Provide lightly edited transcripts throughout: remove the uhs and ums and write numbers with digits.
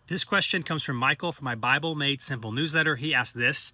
This question comes from Michael from my Bible Made Simple newsletter. He asked this: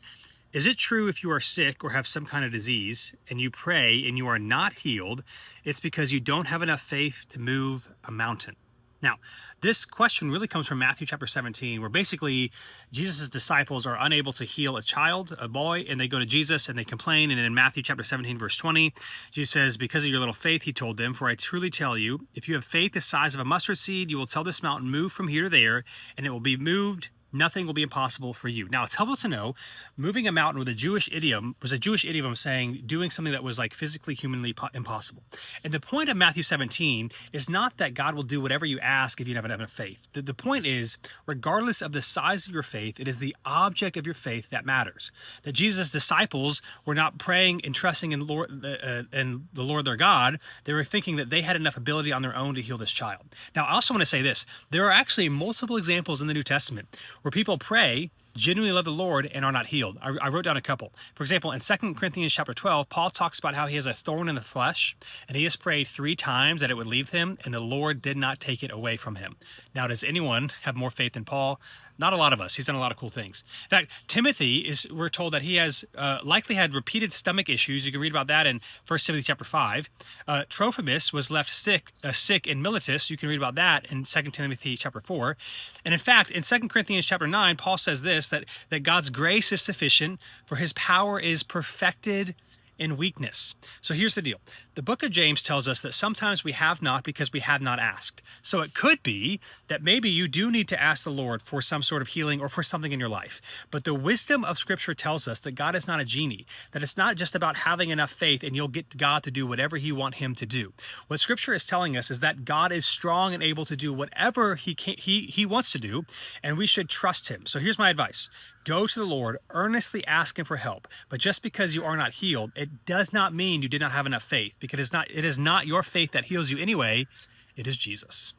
Is it true if you are sick or have some kind of disease and you pray and you are not healed, it's because you don't have enough faith to move a mountain? Now, this question really comes from Matthew chapter 17, where basically Jesus' disciples are unable to heal a child, a boy, and they go to Jesus and they complain. And in Matthew chapter 17, verse 20, Jesus says, "Because of your little faith," he told them, "for I truly tell you, if you have faith the size of a mustard seed, you will tell this mountain, move from here to there, and it will be moved. Nothing will be impossible for you." Now, it's helpful to know moving a mountain was a Jewish idiom saying doing something that was like physically, humanly impossible. And the point of Matthew 17 is not that God will do whatever you ask if you have enough faith. The point is, regardless of the size of your faith, it is the object of your faith that matters. That Jesus' disciples were not praying and trusting in the Lord their God. They were thinking that they had enough ability on their own to heal this child. Now, I also want to say this: there are actually multiple examples in the New Testament where people pray, genuinely love the Lord, and are not healed. I wrote down a couple. For example, in 2 Corinthians chapter 12, Paul talks about how he has a thorn in the flesh, and he has prayed 3 times that it would leave him, and the Lord did not take it away from him. Now, does anyone have more faith than Paul? Not a lot of us. He's done a lot of cool things. In fact, Timothy we're told that he has likely had repeated stomach issues. You can read about that in 1 Timothy chapter 5. Trophimus was left sick in Miletus. You can read about that in 2 Timothy chapter 4. And in fact, in 2 Corinthians chapter 9, Paul says this, that God's grace is sufficient, for his power is perfected in weakness. So here's the deal. The book of James tells us that sometimes we have not because we have not asked. So it could be that maybe you do need to ask the Lord for some sort of healing or for something in your life. But the wisdom of Scripture tells us that God is not a genie, that it's not just about having enough faith and you'll get God to do whatever you want him to do. What Scripture is telling us is that God is strong and able to do whatever he wants to do, and we should trust him. So here's my advice. Go to the Lord, earnestly ask him for help. But just because you are not healed, it does not mean you did not have enough faith, because it is not your faith that heals you anyway. It is Jesus.